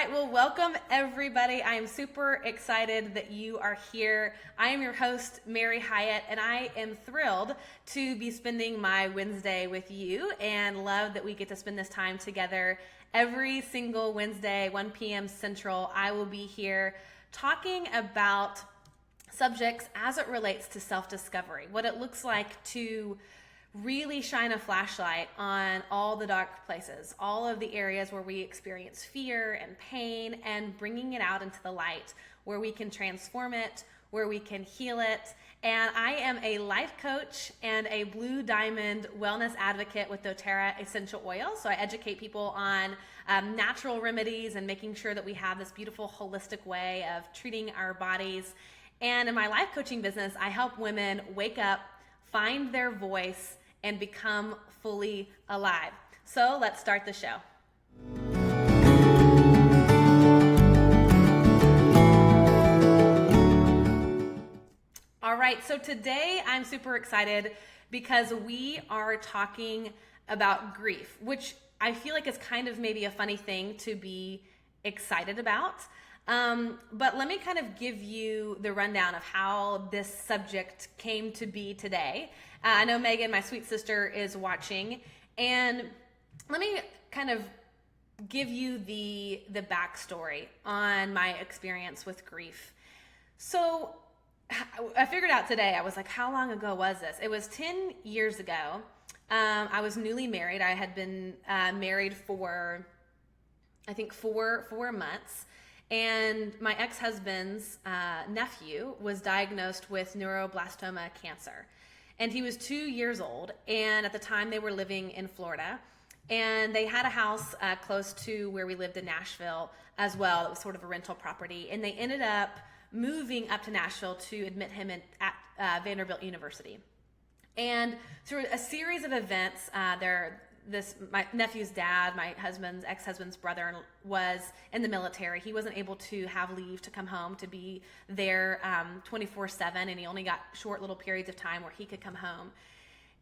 right, well, welcome everybody. I am super excited that you are here. I am your host, Mary Hyatt, and I am thrilled to be spending my Wednesday with you and love that we get to spend this time together every single Wednesday, 1 p.m. Central. I will be here talking about subjects as it relates to self-discovery, what it looks like to really shine a flashlight on all the dark places, all of the areas where we experience fear and pain, and bringing it out into the light where we can transform it, where we can heal it. And I am a life coach and a Blue Diamond wellness advocate with doTERRA essential oil. So I educate people on natural remedies and making sure that we have this beautiful holistic way of treating our bodies. And in my life coaching business, I help women wake up, find their voice, and become fully alive. So let's start the show. All right, so today I'm super excited because we are talking about grief, which I feel like is kind of maybe a funny thing to be excited about. But let me kind of give you the rundown of how this subject came to be today. I know Megan, my sweet sister, is watching, and let me kind of give you the backstory on my experience with grief. So I figured out today, I was like, how long ago was this? It was 10 years ago. I was newly married. I had been married for, I think, four months. And my ex-husband's nephew was diagnosed with neuroblastoma cancer. And he was 2 years old. And at the time they were living in Florida. And they had a house close to where we lived in Nashville as well. It was sort of a rental property. And they ended up moving up to Nashville to admit him at Vanderbilt University. And through a series of events, my nephew's dad, my ex-husband's brother, was in the military. He wasn't able to have leave to come home to be there 24/7, and he only got short little periods of time where he could come home.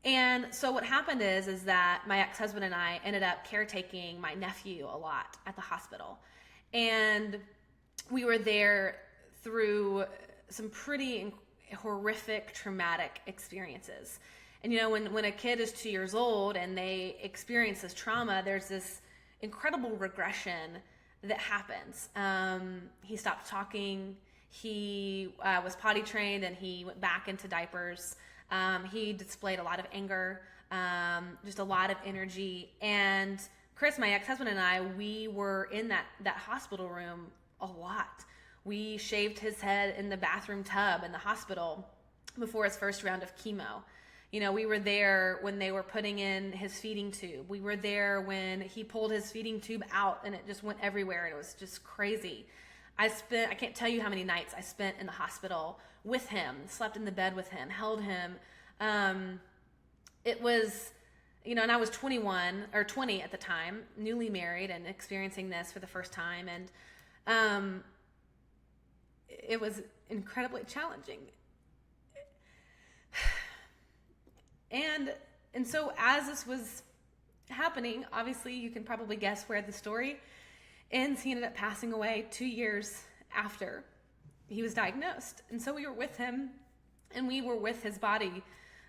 And so what happened is that my ex-husband and I ended up caretaking my nephew a lot at the hospital. And we were there through some pretty horrific, traumatic experiences. And you know, when a kid is 2 years old and they experience this trauma, there's this incredible regression that happens. He stopped talking. He was potty trained and he went back into diapers. He displayed a lot of anger, just a lot of energy. And Chris, my ex-husband, and I, we were in that hospital room a lot. We shaved his head in the bathroom tub in the hospital before his first round of chemo. You know, we were there when they were putting in his feeding tube. We were there when he pulled his feeding tube out and it just went everywhere. And it was just crazy. I can't tell you how many nights I spent in the hospital with him, slept in the bed with him, held him. It was, you know, and I was 20 at the time, newly married and experiencing this for the first time. And it was incredibly challenging. And so as this was happening, obviously you can probably guess where the story ends. He ended up passing away 2 years after he was diagnosed. And so we were with him and we were with his body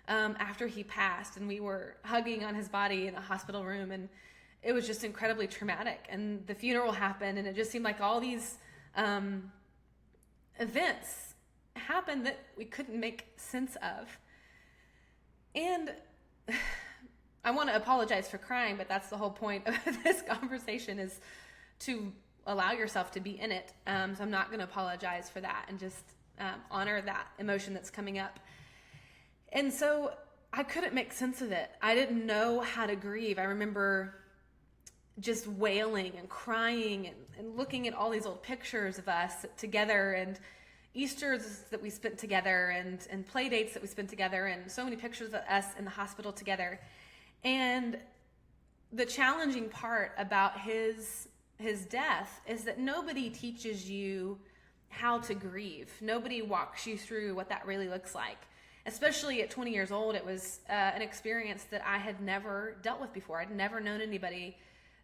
after he passed, and we were hugging on his body in a hospital room, and it was just incredibly traumatic. And the funeral happened, and it just seemed like all these events happened that we couldn't make sense of. And I want to apologize for crying, but that's the whole point of this conversation, is to allow yourself to be in it. So I'm not going to apologize for that and just honor that emotion that's coming up. And so I couldn't make sense of it. I didn't know how to grieve. I remember just wailing and crying and looking at all these old pictures of us together, and Easters that we spent together, and play dates that we spent together, and so many pictures of us in the hospital together. And the challenging part about his death is that nobody teaches you how to grieve. Nobody walks you through what that really looks like. Especially at 20 years old, it was an experience that I had never dealt with before. I'd never known anybody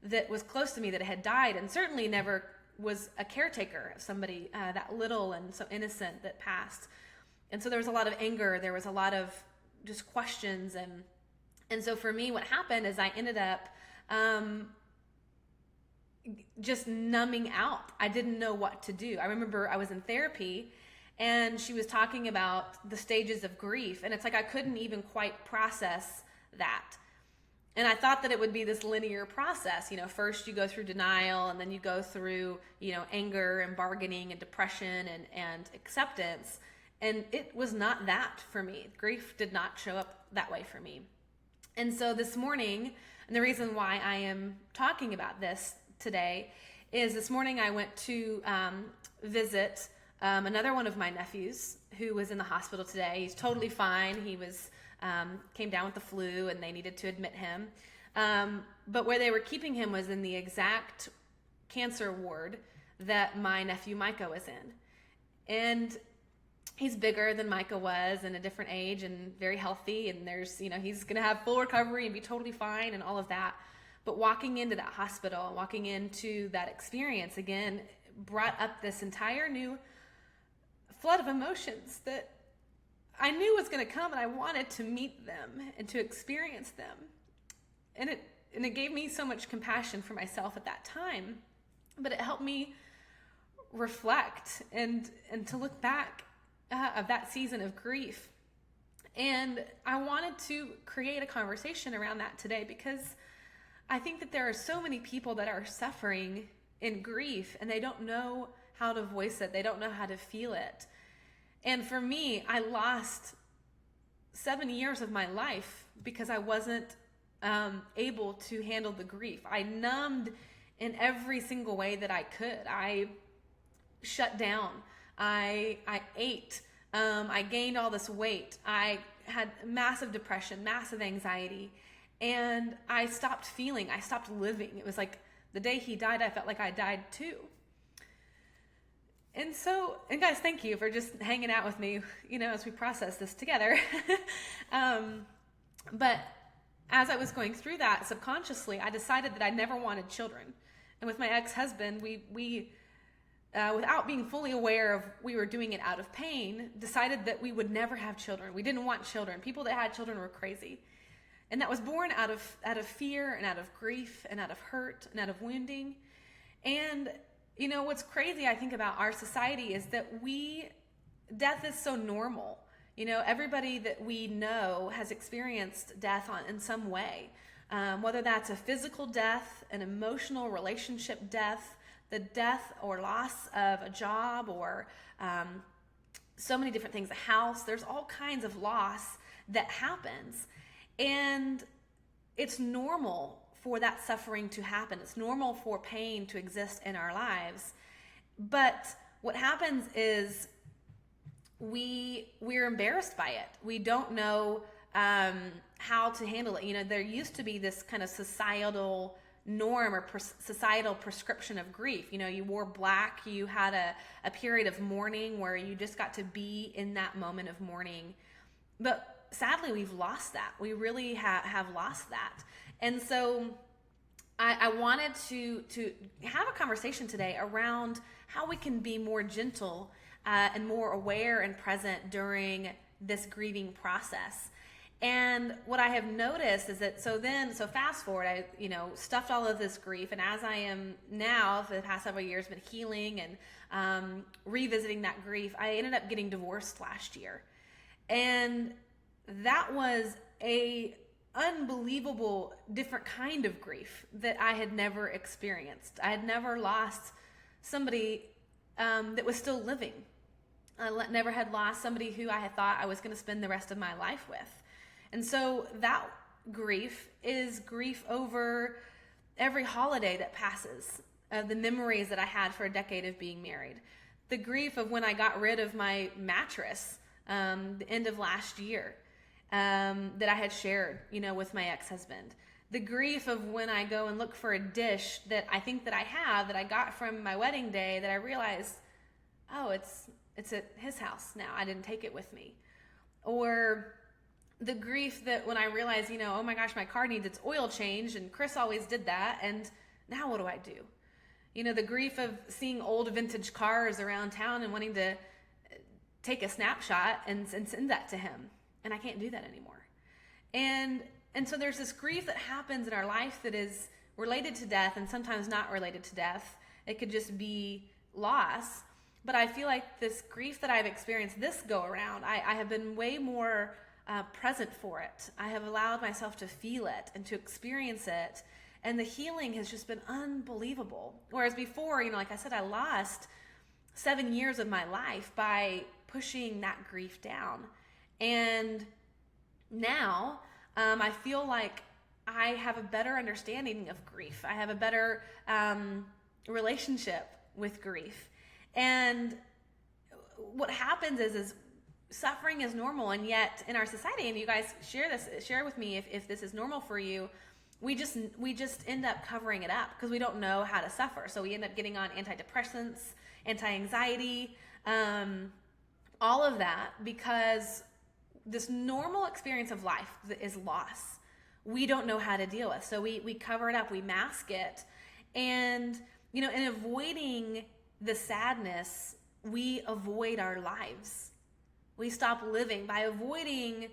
that was close to me that had died, and certainly never was a caretaker of somebody that little and so innocent that passed. And so there was a lot of anger. There was a lot of just questions. And so for me, what happened is I ended up just numbing out. I didn't know what to do. I remember I was in therapy and she was talking about the stages of grief. And it's like I couldn't even quite process that. And I thought that it would be this linear process. First you go through denial, and then you go through, anger and bargaining and depression and acceptance. And it was not that for me. Grief did not show up that way for me. And so this morning, and the reason why I am talking about this today is this morning I went to visit another one of my nephews who was in the hospital today. He's totally fine. He was came down with the flu and they needed to admit him. But where they were keeping him was in the exact cancer ward that my nephew Micah was in. And he's bigger than Micah was and a different age and very healthy. And there's, he's going to have full recovery and be totally fine and all of that. But walking into that hospital, walking into that experience again, brought up this entire new flood of emotions that I knew was going to come, and I wanted to meet them and to experience them. And it gave me so much compassion for myself at that time, but it helped me reflect and to look back of that season of grief. And I wanted to create a conversation around that today because I think that there are so many people that are suffering in grief and they don't know how to voice it. They don't know how to feel it. And for me, I lost 7 years of my life because I wasn't able to handle the grief. I numbed in every single way that I could. I shut down. I ate. I gained all this weight. I had massive depression, massive anxiety, and I stopped feeling. I stopped living. It was like the day he died, I felt like I died too. And guys, thank you for just hanging out with me, as we process this together. But as I was going through that subconsciously, I decided that I never wanted children. And with my ex-husband, we without being fully aware of we were doing it out of pain, decided that we would never have children. We didn't want children. People that had children were crazy. And that was born out of fear and out of grief and out of hurt and out of wounding. And what's crazy, I think, about our society is that death is so normal. Everybody that we know has experienced death in some way, whether that's a physical death, an emotional relationship death, the death or loss of a job, or so many different things, a house. There's all kinds of loss that happens. And it's normal for that suffering to happen. It's normal for pain to exist in our lives. But what happens is we're embarrassed by it. We don't know how to handle it. There used to be this kind of societal norm or societal prescription of grief. You wore black, you had a period of mourning where you just got to be in that moment of mourning. But sadly, we've lost that. We really have lost that. And so I wanted to have a conversation today around how we can be more gentle and more aware and present during this grieving process. And what I have noticed is that, so fast forward, I, stuffed all of this grief. And as I am now, for the past several years, been healing and revisiting that grief, I ended up getting divorced last year. And that was a unbelievable different kind of grief that I had never experienced. I had never lost somebody that was still living. I never had lost somebody who I had thought I was going to spend the rest of my life with. And so that grief is grief over every holiday that passes, the memories that I had for a decade of being married, the grief of when I got rid of my mattress the end of last year, that I had shared, with my ex-husband. The grief of when I go and look for a dish that I think that I have, that I got from my wedding day, that I realized, oh, it's at his house now. I didn't take it with me. Or the grief that when I realized, oh my gosh, my car needs its oil changed, and Chris always did that, and now what do I do? The grief of seeing old vintage cars around town and wanting to take a snapshot and send that to him. And I can't do that anymore. And so there's this grief that happens in our life that is related to death and sometimes not related to death. It could just be loss. But I feel like this grief that I've experienced this go around, I have been way more present for it. I have allowed myself to feel it and to experience it. And the healing has just been unbelievable. Whereas before, like I said, I lost 7 years of my life by pushing that grief down. And now I feel like I have a better understanding of grief. I have a better relationship with grief. And what happens is suffering is normal, and yet in our society, and you guys share with me if this is normal for you, we just end up covering it up because we don't know how to suffer. So we end up getting on antidepressants, anti-anxiety, all of that, because this normal experience of life is loss. We don't know how to deal with. So we cover it up, we mask it. And, in avoiding the sadness, we avoid our lives. We stop living by avoiding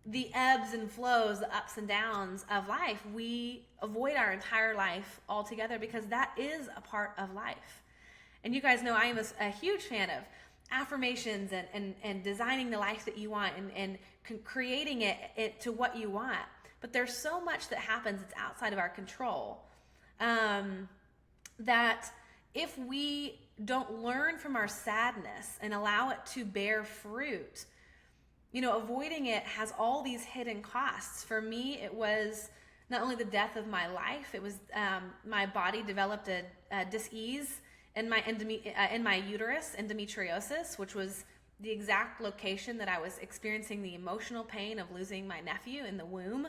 the ebbs and flows, the ups and downs of life. We avoid our entire life altogether because that is a part of life. And you guys know I am a huge fan of affirmations and designing the life that you want and creating it to what you want. But there's so much that happens that's outside of our control, that if we don't learn from our sadness and allow it to bear fruit, avoiding it has all these hidden costs. For me, it was not only the death of my life, it was my body developed a dis-ease in my uterus, endometriosis, which was the exact location that I was experiencing the emotional pain of losing my nephew in the womb,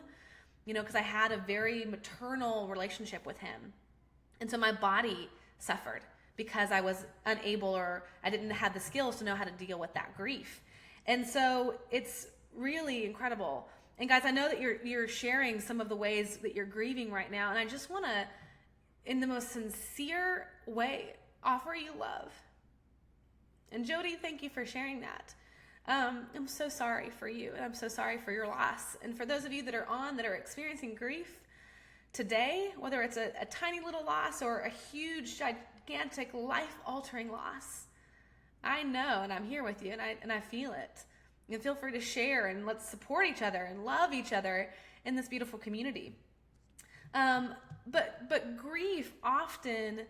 because I had a very maternal relationship with him. And so my body suffered because I was unable, or I didn't have the skills to know how to deal with that grief. And so it's really incredible. And guys, I know that you're sharing some of the ways that you're grieving right now, and I just want to, in the most sincere way, offer you love. And Jody, thank you for sharing that. I'm so sorry for you, and I'm so sorry for your loss. And for those of you that are experiencing grief today, whether it's a tiny little loss or a huge, gigantic, life-altering loss, I know, and I'm here with you, and I feel it. And feel free to share, and let's support each other and love each other in this beautiful community. But grief often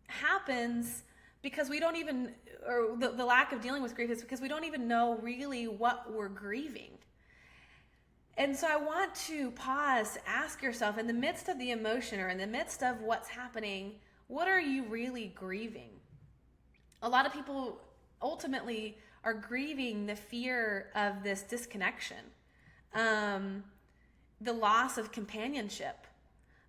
happens because we don't even, or the lack of dealing with grief is because we don't even know really what we're grieving. And so I want to pause to ask yourself, in the midst of the emotion or in the midst of what's happening, what are you really grieving? A lot of people ultimately are grieving the fear of this disconnection, the loss of companionship,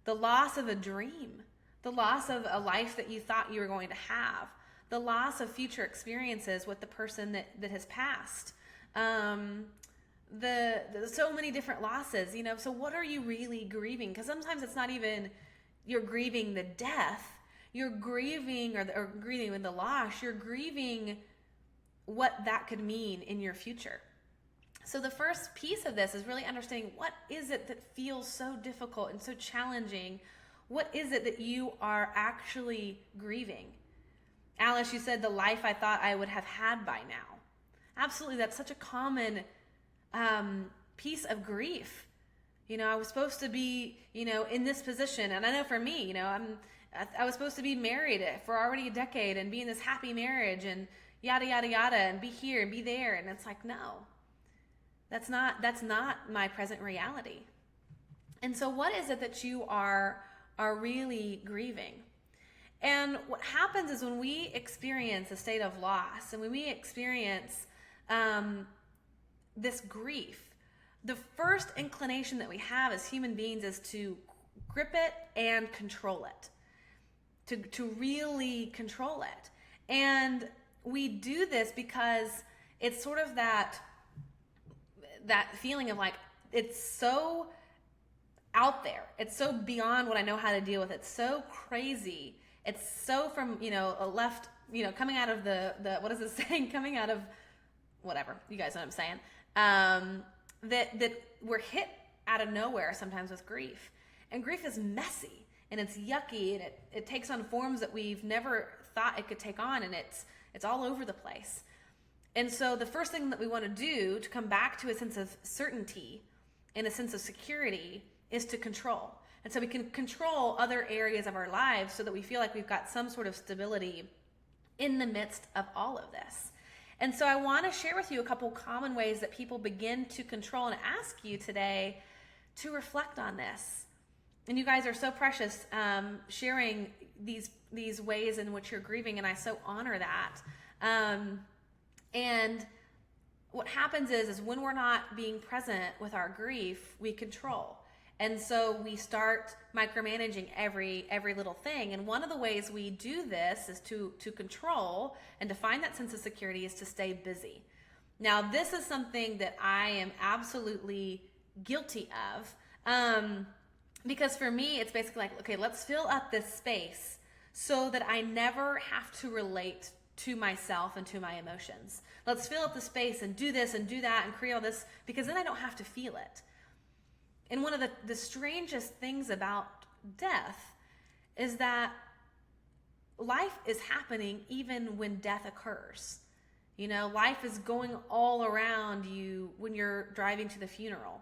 the loss of a dream, the loss of a life that you thought you were going to have, the loss of future experiences with the person that has passed, the so many different losses, so what are you really grieving? Because sometimes it's not even you're grieving the death, you're grieving or grieving with the loss, you're grieving what that could mean in your future. So the first piece of this is really understanding, what is it that feels so difficult and so challenging? What is it that you are actually grieving? Alice, you said the life I thought I would have had by now. Absolutely, that's such a common piece of grief. I was supposed to be, in this position. And I know for me, I was supposed to be married for already a decade and be in this happy marriage and yada, yada, yada, and be here and be there. And it's like, no, that's not my present reality. And so what is it that you are really grieving? And what happens is when we experience a state of loss and when we experience this grief, the first inclination that we have as human beings is to grip it and control it, to really control it. And we do this because it's sort of that feeling of like, it's so out there. It's so beyond what I know how to deal with. It's so crazy. It's so from, a left, coming out of the what is it saying? Coming out of whatever. You guys know what I'm saying. That we're hit out of nowhere sometimes with grief. And grief is messy and it's yucky, and it takes on forms that we've never thought it could take on, and it's all over the place. And so the first thing that we want to do to come back to a sense of certainty and a sense of security is to control. And so we can control other areas of our lives so that we feel like we've got some sort of stability in the midst of all of this. And so I want to share with you a couple common ways that people begin to control, and ask you today to reflect on this. And you guys are so precious, sharing these ways in which you're grieving, and I so honor that. And what happens is when we're not being present with our grief, we control. And so we start micromanaging every little thing. And one of the ways we do this is to control and to find that sense of security is to stay busy. Now, this is something that I am absolutely guilty of. Because for me, it's basically like, okay, let's fill up this space so that I never have to relate to myself and to my emotions. Let's fill up the space and do this and do that and create all this, because then I don't have to feel it. And one of the strangest things about death is that life is happening even when death occurs. Life is going all around you when you're driving to the funeral.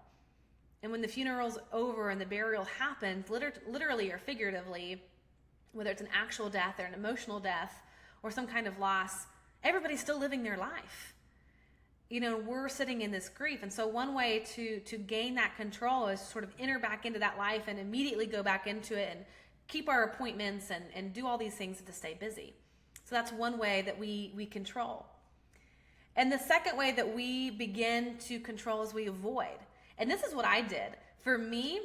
And when the funeral's over and the burial happens, literally or figuratively, whether it's an actual death or an emotional death or some kind of loss, everybody's still living their life. We're sitting in this grief. And so one way to gain that control is to sort of enter back into that life and immediately go back into it and keep our appointments and do all these things to stay busy. So that's one way that we control. And the second way that we begin to control is we avoid. And this is what I did. For me,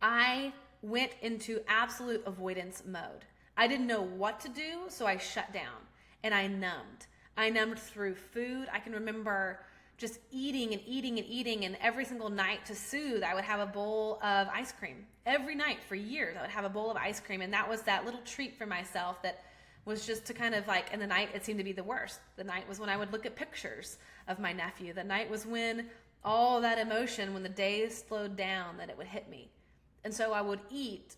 I went into absolute avoidance mode. I didn't know what to do, so I shut down and I numbed. I numbed through food. I can remember just eating and eating and eating, and every single night to soothe, I would have a bowl of ice cream. Every night for years, I would have a bowl of ice cream, and that was that little treat for myself that was just to kind of like, and the night it seemed to be the worst. The night was when I would look at pictures of my nephew. The night was when all that emotion, when the days slowed down, that it would hit me. And so I would eat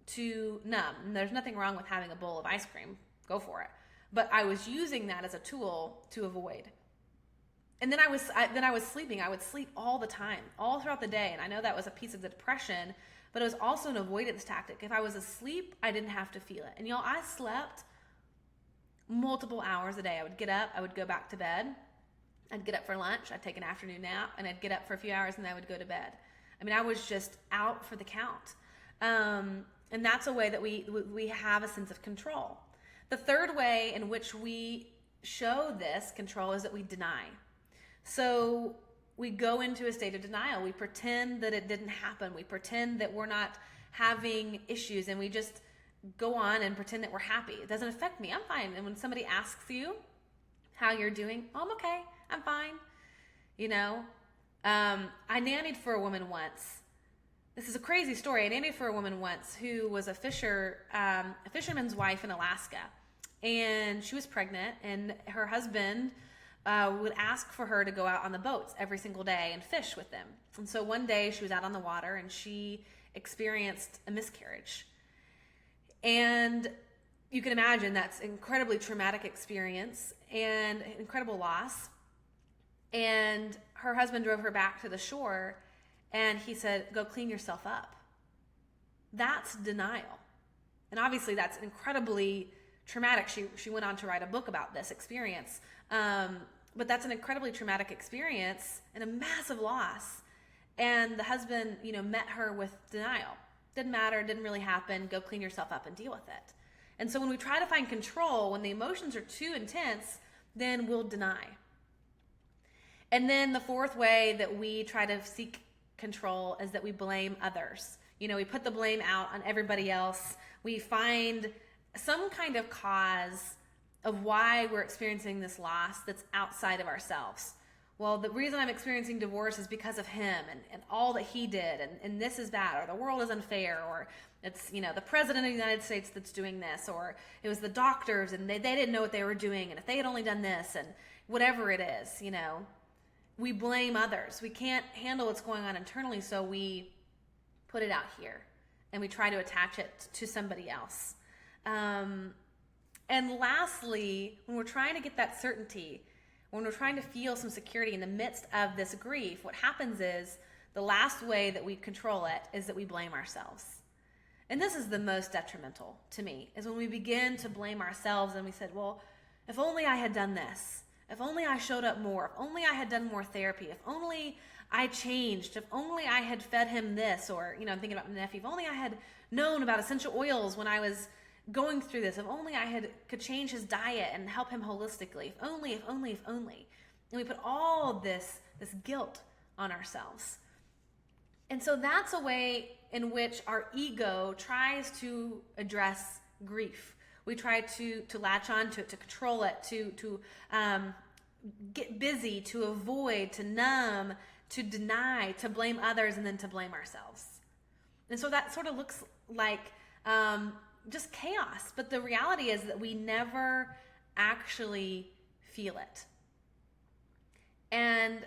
to numb. And there's nothing wrong with having a bowl of ice cream. Go for it. But I was using that as a tool to avoid. And then I was sleeping. I would sleep all the time, all throughout the day. And I know that was a piece of the depression, but it was also an avoidance tactic. If I was asleep, I didn't have to feel it. And y'all, I slept multiple hours a day. I would get up, I would go back to bed. I'd get up for lunch, I'd take an afternoon nap, and I'd get up for a few hours, and then I would go to bed. I mean, I was just out for the count. And that's a way that we have a sense of control. The third way in which we show this control is that we deny. So we go into a state of denial. We pretend that it didn't happen. We pretend that we're not having issues, and we just go on and pretend that we're happy. It doesn't affect me. I'm fine. And when somebody asks you how you're doing, oh, I'm okay. I'm fine. I nannied for a woman once. This is a crazy story. I nannied for a woman once who was a fisherman's wife in Alaska. And she was pregnant, and her husband would ask for her to go out on the boats every single day and fish with them. And so one day she was out on the water and she experienced a miscarriage. And you can imagine that's an incredibly traumatic experience and incredible loss. And her husband drove her back to the shore and he said, "Go clean yourself up." That's denial. And obviously that's incredibly traumatic. She went on to write a book about this experience. But that's an incredibly traumatic experience and a massive loss. And the husband, met her with denial. Didn't matter, didn't really happen. Go clean yourself up and deal with it. And so when we try to find control, when the emotions are too intense, then we'll deny. And then the fourth way that we try to seek control is that we blame others. We put the blame out on everybody else. We find some kind of cause of why we're experiencing this loss that's outside of ourselves. well, the reason I'm experiencing divorce is because of him and all that he did, and this is bad, or the world is unfair, or it's, the president of the United States that's doing this, or it was the doctors and they didn't know what they were doing, and if they had only done this, and whatever it is, we blame others. We can't handle what's going on internally, so we put it out here and we try to attach it to somebody else. And lastly, when we're trying to get that certainty, when we're trying to feel some security in the midst of this grief, what happens is the last way that we control it is that we blame ourselves. And this is the most detrimental to me, is when we begin to blame ourselves and we said, well, if only I had done this, if only I showed up more, if only I had done more therapy, if only I changed, if only I had fed him this, or, I'm thinking about my nephew, if only I had known about essential oils when I was going through this, if only I could change his diet and help him holistically, if only, if only, if only. And we put all this guilt on ourselves. And so that's a way in which our ego tries to address grief. We try to latch on to it, to control it, to get busy, to avoid, to numb, to deny, to blame others, and then to blame ourselves. And so that sort of looks like just chaos. But the reality is that we never actually feel it. And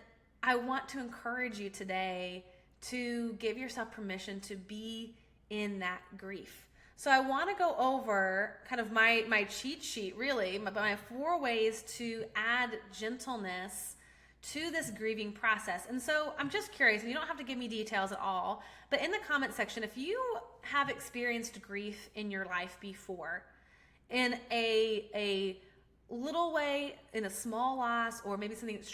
I want to encourage you today to give yourself permission to be in that grief. So I want to go over kind of my cheat sheet, really, my 4 ways to add gentleness to this grieving process. And so I'm just curious, and you don't have to give me details at all, but in the comment section, if you have experienced grief in your life before, in a little way, in a small loss, or maybe something that's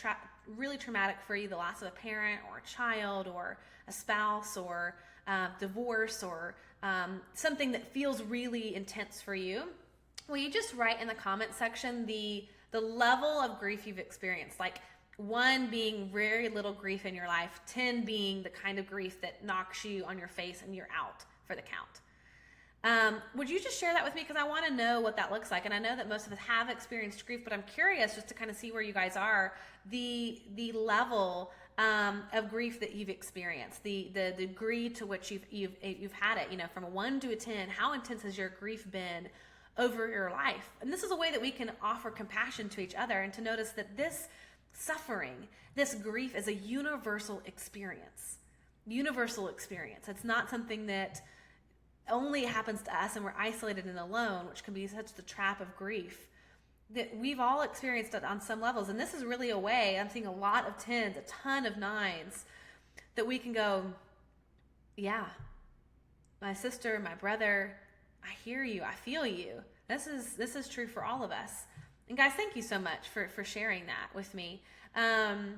really traumatic for you, the loss of a parent or a child or a spouse or divorce, or something that feels really intense for you, will you just write in the comment section the level of grief you've experienced? Like 1 being very little grief in your life, 10 being the kind of grief that knocks you on your face and you're out for the count. Would you just share that with me? Because I want to know what that looks like. And I know that most of us have experienced grief, but I'm curious just to kind of see where you guys are, the level of grief that you've experienced, the degree to which you've had it, from a 1 to a 10, how intense has your grief been over your life? And this is a way that we can offer compassion to each other and to notice that this suffering, this grief is a universal experience. Universal experience. It's not something that only happens to us and we're isolated and alone, which can be such the trap of grief. That we've all experienced it on some levels. And this is really a way, I'm seeing a lot of 10s, a ton of 9s, that we can go, yeah, my sister, my brother, I hear you, I feel you. This is true for all of us. And guys, thank you so much for sharing that with me. And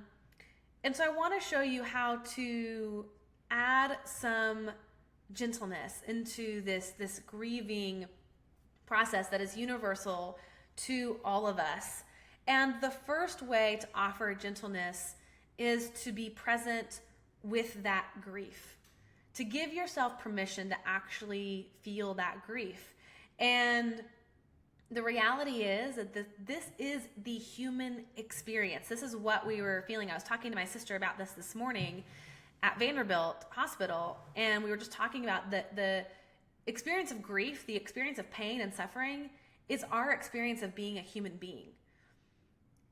so I want to show you how to add some gentleness into this grieving process that is universal to all of us. And the first way to offer gentleness is to be present with that grief, to give yourself permission to actually feel that grief. And the reality is that this is the human experience. This is what we were feeling. I was talking to my sister about this morning at Vanderbilt Hospital, and we were just talking about the experience of grief, the experience of pain and suffering is our experience of being a human being.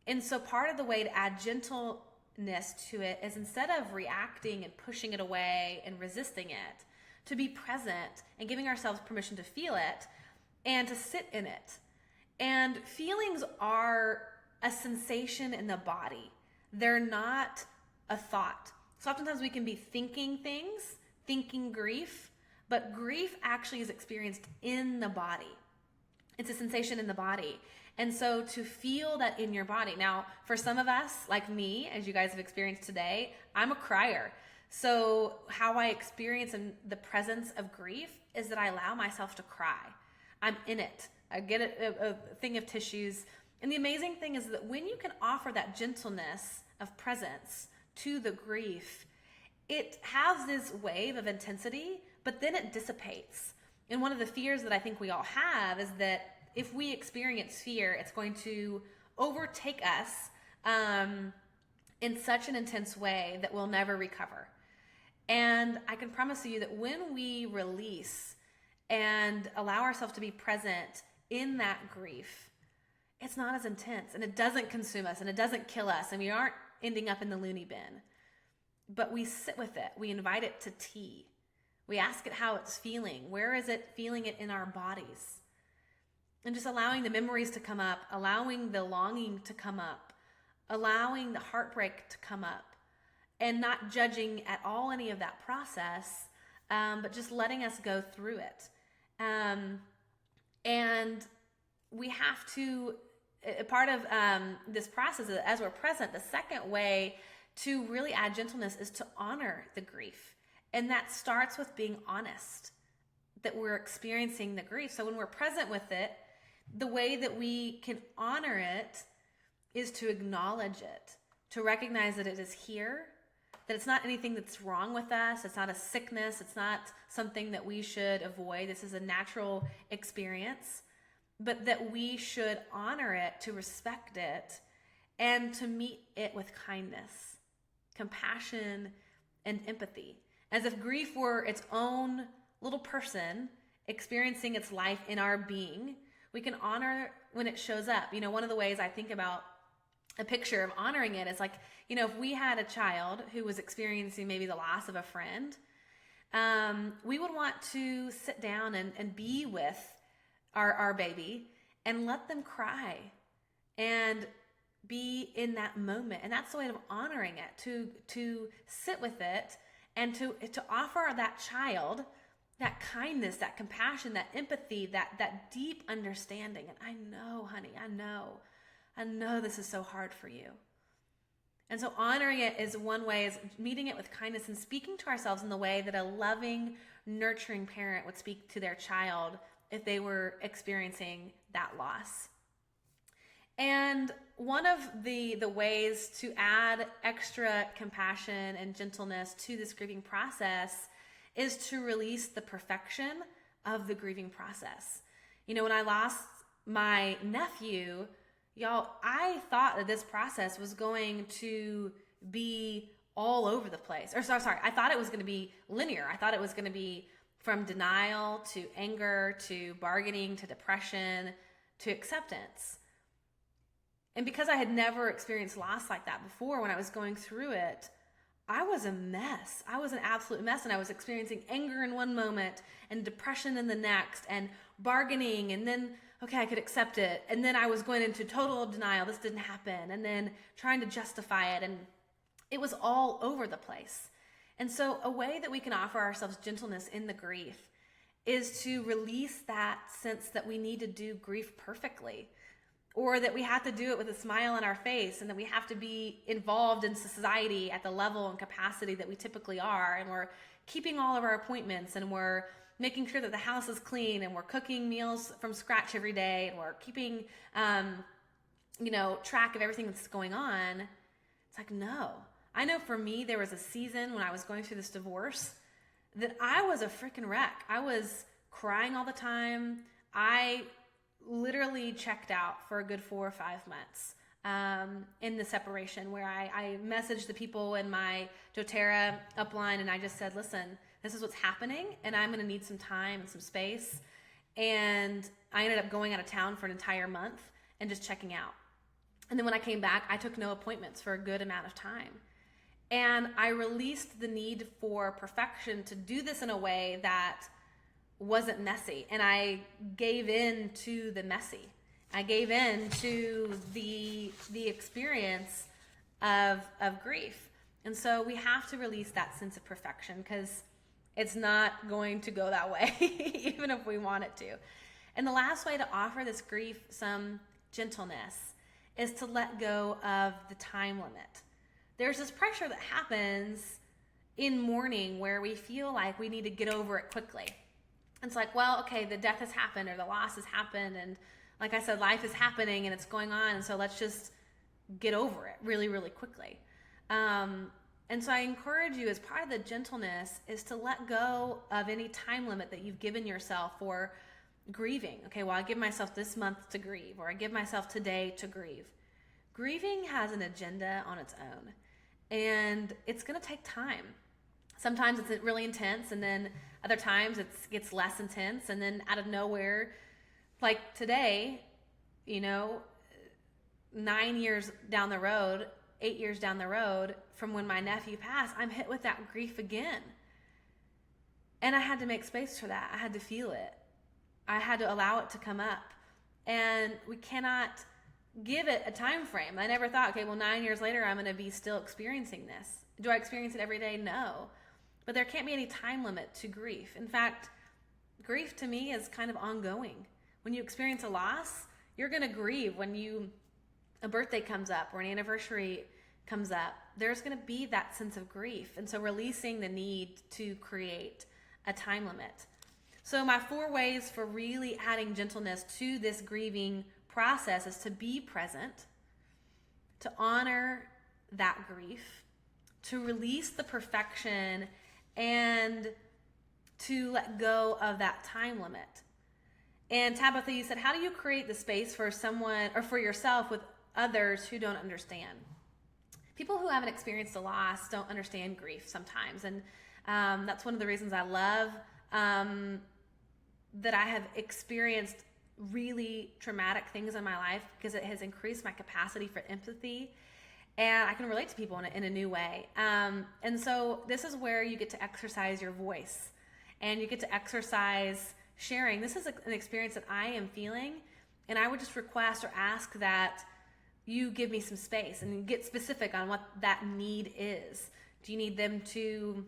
And so part of the way to add gentleness to it is, instead of reacting and pushing it away and resisting it, to be present and giving ourselves permission to feel it and to sit in it. And feelings are a sensation in the body. They're not a thought. So oftentimes we can be thinking things, thinking grief, but grief actually is experienced in the body. It's a sensation in the body. And so to feel that in your body. Now, for some of us, like me, as you guys have experienced today, I'm a crier. So how I experience in the presence of grief is that I allow myself to cry. I'm in it. I get a thing of tissues. And the amazing thing is that when you can offer that gentleness of presence to the grief, it has this wave of intensity, but then it dissipates. And one of the fears that I think we all have is that if we experience fear, it's going to overtake us in such an intense way that we'll never recover. And I can promise you that when we release and allow ourselves to be present in that grief, it's not as intense, and it doesn't consume us, and it doesn't kill us, and we aren't ending up in the loony bin. But we sit with it. We invite it to tea. We ask it how it's feeling. Where is it feeling it in our bodies? And just allowing the memories to come up, allowing the longing to come up, allowing the heartbreak to come up, and not judging at all any of that process, but just letting us go through it. And we have to, part of this process, as we're present, the second way to really add gentleness is to honor the grief. And that starts with being honest that we're experiencing the grief. So when we're present with it, the way that we can honor it is to acknowledge it, to recognize that it is here, that it's not anything that's wrong with us. It's not a sickness. It's not something that we should avoid. This is a natural experience, but that we should honor it, to respect it, and to meet it with kindness, compassion, and empathy. As if grief were its own little person experiencing its life in our being. We can honor when it shows up. You know, one of the ways I think about a picture of honoring it is like, you know, if we had a child who was experiencing maybe the loss of a friend, we would want to sit down and be with our baby and let them cry and be in that moment. And that's the way of honoring it, to sit with it and to offer that child that kindness, that compassion, that empathy, that deep understanding. And I know, honey, I know this is so hard for you. And so honoring it is one way, is meeting it with kindness and speaking to ourselves in the way that a loving, nurturing parent would speak to their child if they were experiencing that loss. And one of the ways to add extra compassion and gentleness to this grieving process is to release the perfection of the grieving process. You know, when I lost my nephew, y'all, I thought that this process was going to be all over the place. I thought it was going to be linear. I thought it was going to be from denial to anger to bargaining to depression to acceptance. And because I had never experienced loss like that before, when I was going through it, I was a mess. I was an absolute mess, and I was experiencing anger in one moment and depression in the next and bargaining, and then, okay, I could accept it. And then I was going into total denial. This didn't happen. And then trying to justify it. And it was all over the place. And so a way that we can offer ourselves gentleness in the grief is to release that sense that we need to do grief perfectly, or that we have to do it with a smile on our face, and that we have to be involved in society at the level and capacity that we typically are, and we're keeping all of our appointments, and we're making sure that the house is clean, and we're cooking meals from scratch every day, and we're keeping track of everything that's going on. It's like, no. I know for me, there was a season when I was going through this divorce that I was a freaking wreck. I was crying all the time. I literally checked out for a good 4 or 5 months in the separation, where I messaged the people in my doTERRA upline, and I just said, listen, this is what's happening, and I'm going to need some time and some space. And I ended up going out of town for an entire month and just checking out. And then when I came back, I took no appointments for a good amount of time. And I released the need for perfection to do this in a way that wasn't messy. And I gave in to the messy. I gave in to the experience of grief. And so we have to release that sense of perfection, because it's not going to go that way, even if we want it to. And the last way to offer this grief some gentleness is to let go of the time limit. There's this pressure that happens in mourning where we feel like we need to get over it quickly. It's like, well, okay, the death has happened, or the loss has happened, and like I said, life is happening and it's going on, and so let's just get over it really, really quickly. And so I encourage you, as part of the gentleness, is to let go of any time limit that you've given yourself for grieving. Okay, well, I give myself this month to grieve, or I give myself today to grieve. Grieving has an agenda on its own. And it's going to take time. Sometimes it's really intense, and then other times it gets less intense, and then out of nowhere, like today, 9 years down the road, 8 years down the road from when my nephew passed, I'm hit with that grief again. And I had to make space for that. I had to feel it. I had to allow it to come up. And we cannot give it a time frame. I never thought, okay, well, 9 years later, I'm going to be still experiencing this. Do I experience it every day? No. But there can't be any time limit to grief. In fact, grief to me is kind of ongoing. When you experience a loss, you're going to grieve when a birthday comes up or an anniversary comes up. There's going to be that sense of grief. And so releasing the need to create a time limit. So my 4 ways for really adding gentleness to this grieving process is to be present, to honor that grief, to release the perfection, and to let go of that time limit. And Tabitha, you said, how do you create the space for someone or for yourself with others who don't understand? People who haven't experienced a loss don't understand grief sometimes. And that's one of the reasons I love that I have experienced really traumatic things in my life, because it has increased my capacity for empathy, and I can relate to people in a new way. And so this is where you get to exercise your voice, and you get to exercise sharing. This is an experience that I am feeling, and I would just request or ask that you give me some space and get specific on what that need is. Do you need them to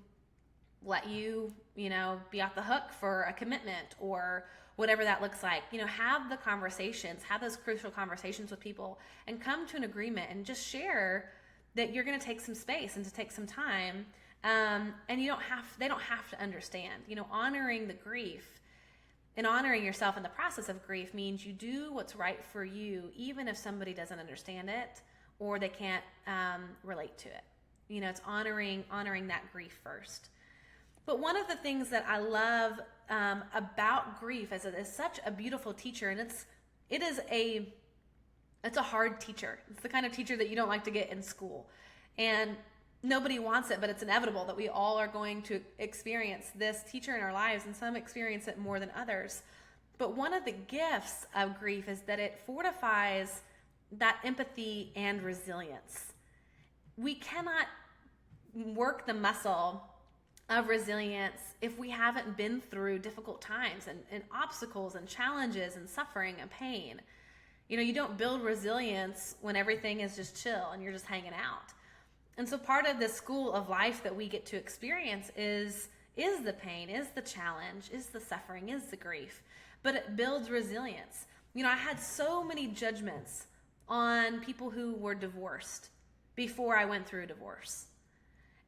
let you, be off the hook for a commitment or whatever that looks like? Have the conversations, have those crucial conversations with people, and come to an agreement and just share that you're going to take some space and to take some time. And they don't have to understand. Honoring the grief and honoring yourself in the process of grief means you do what's right for you, even if somebody doesn't understand it or they can't relate to it. It's honoring that grief first. But one of the things that I love about grief is it is such a beautiful teacher, and it's a hard teacher. It's the kind of teacher that you don't like to get in school, and nobody wants it, but it's inevitable that we all are going to experience this teacher in our lives, and some experience it more than others. But one of the gifts of grief is that it fortifies that empathy and resilience. We cannot work the muscle of resilience if we haven't been through difficult times and obstacles and challenges and suffering and pain. You don't build resilience when everything is just chill and you're just hanging out. And so part of the school of life that we get to experience is the pain, is the challenge, is the suffering, is the grief. But it builds resilience. I had so many judgments on people who were divorced before I went through divorce.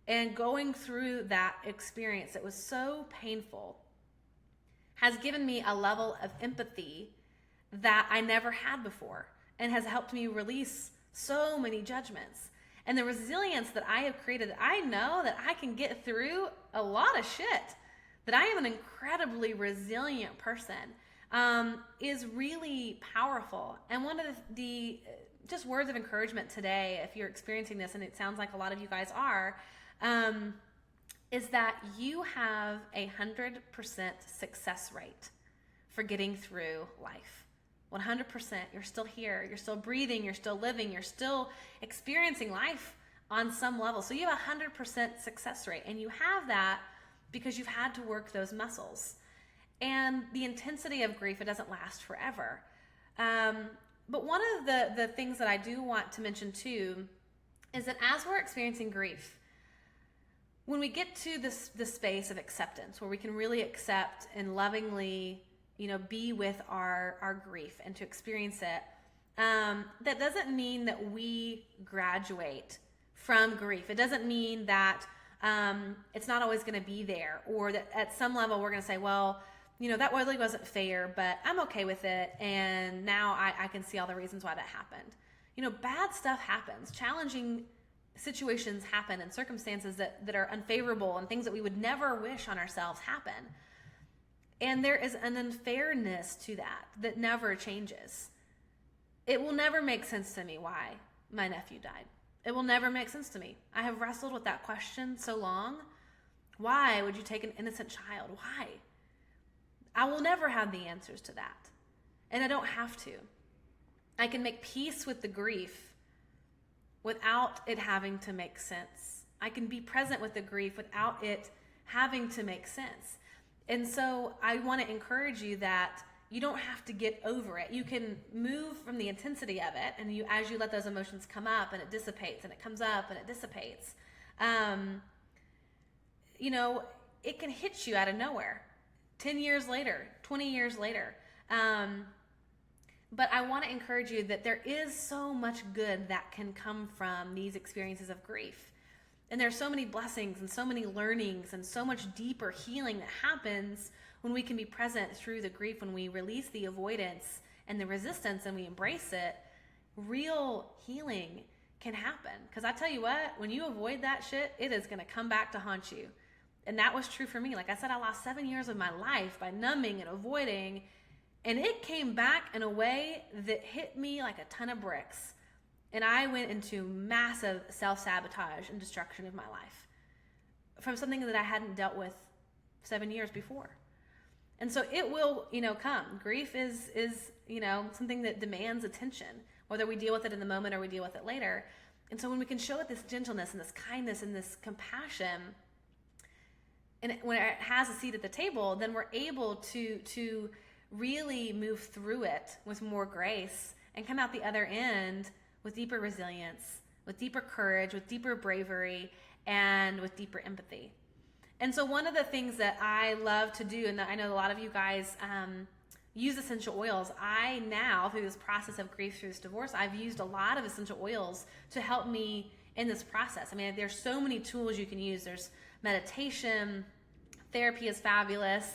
And going through that experience that was so painful has given me a level of empathy that I never had before, and has helped me release so many judgments. And the resilience that I have created, I know that I can get through a lot of shit, that I am an incredibly resilient person, is really powerful. And one of the just words of encouragement today, if you're experiencing this, and it sounds like a lot of you guys are, is that you have 100% success rate for getting through life. 100%. You're still here. You're still breathing. You're still living. You're still experiencing life on some level. So you have 100% success rate, and you have that because you've had to work those muscles. And the intensity of grief, it doesn't last forever. But one of the things that I do want to mention too is that as we're experiencing grief, when we get to this space of acceptance, where we can really accept and lovingly, be with our grief and to experience it, that doesn't mean that we graduate from grief. It doesn't mean that it's not always going to be there, or that at some level we're going to say, well, that really wasn't fair, but I'm okay with it, and now I can see all the reasons why that happened. Bad stuff happens. Challenging situations happen, and circumstances that are unfavorable and things that we would never wish on ourselves happen. And there is an unfairness to that never changes. It will never make sense to me why my nephew died. It will never make sense to me. I have wrestled with that question so long. Why would you take an innocent child? Why? I will never have the answers to that. And I don't have to. I can make peace with the grief without it having to make sense. I can be present with the grief without it having to make sense. And so I want to encourage you that you don't have to get over it. You can move from the intensity of it, and as you let those emotions come up, and it dissipates, and it comes up, and it dissipates. It can hit you out of nowhere 10 years later, 20 years later. But I want to encourage you that there is so much good that can come from these experiences of grief. And there's so many blessings and so many learnings and so much deeper healing that happens when we can be present through the grief, when we release the avoidance and the resistance and we embrace it. Real healing can happen. Because I tell you what, when you avoid that shit, it is going to come back to haunt you. And that was true for me. Like I said, I lost 7 years of my life by numbing and avoiding. And it came back in a way that hit me like a ton of bricks. And I went into massive self-sabotage and destruction of my life from something that I hadn't dealt with 7 years before. And so it will, come. Grief is something that demands attention, whether we deal with it in the moment or we deal with it later. And so when we can show it this gentleness and this kindness and this compassion, and when it has a seat at the table, then we're able to really move through it with more grace and come out the other end with deeper resilience, with deeper courage, with deeper bravery, and with deeper empathy. And so one of the things that I love to do, and I know a lot of you guys use essential oils. I now, through this process of grief, through this divorce, I've used a lot of essential oils to help me in this process. I mean, there's so many tools you can use. There's meditation, therapy is fabulous,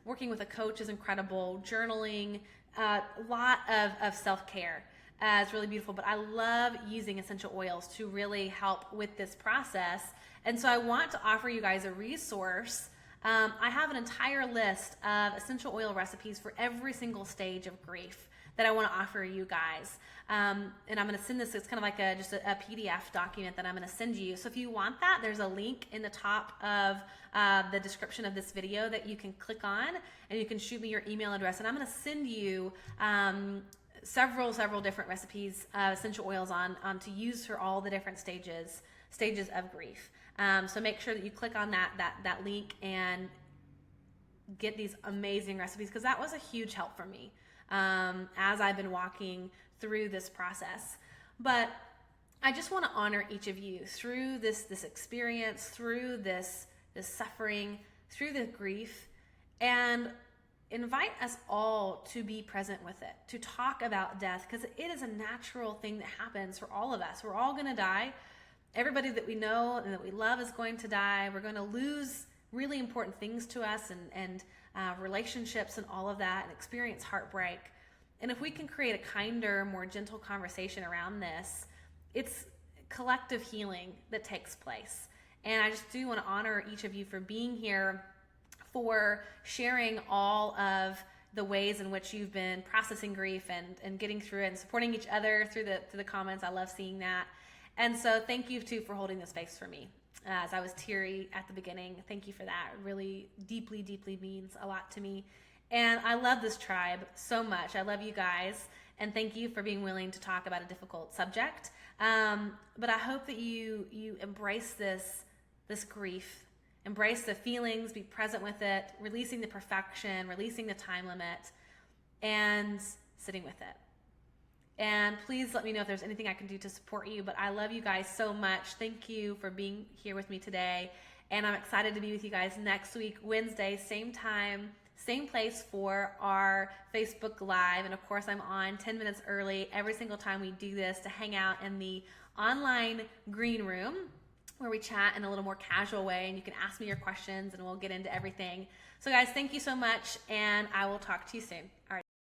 working with a coach is incredible, journaling, a lot of self-care. It's really beautiful, but I love using essential oils to really help with this process. And so I want to offer you guys a resource. I have an entire list of essential oil recipes for every single stage of grief that I want to offer you guys. And I'm going to send this, it's kind of like just a PDF document that I'm going to send you. So if you want that, there's a link in the top of the description of this video that you can click on, and you can shoot me your email address. And I'm going to send you several different recipes, essential oils on to use for all the different stages of grief. So make sure that you click on that link and get these amazing recipes, because that was a huge help for me as I've been walking through this process. But I just want to honor each of you through this experience, through this suffering, through the grief, and invite us all to be present with it, to talk about death, because it is a natural thing that happens for all of us. We're all going to die. Everybody that we know and that we love is going to die. We're going to lose really important things to us and relationships and all of that, and experience heartbreak. And if we can create a kinder, more gentle conversation around this, it's collective healing that takes place. And I just do want to honor each of you for being here, for sharing all of the ways in which you've been processing grief and getting through it and supporting each other through the comments. I love seeing that. And so thank you too for holding the space for me. As I was teary at the beginning, thank you for that. It really deeply means a lot to me. And I love this tribe so much. I love you guys. And thank you for being willing to talk about a difficult subject. But I hope that you embrace this grief. Embrace the feelings, be present with it, releasing the perfection, releasing the time limit, and sitting with it. And please let me know if there's anything I can do to support you. But I love you guys so much. Thank you for being here with me today. And I'm excited to be with you guys next week, Wednesday, same time, same place for our Facebook Live. And of course, I'm on 10 minutes early every single time we do this to hang out in the online green room, where we chat in a little more casual way, and you can ask me your questions and we'll get into everything. So guys, thank you so much, and I will talk to you soon. All right.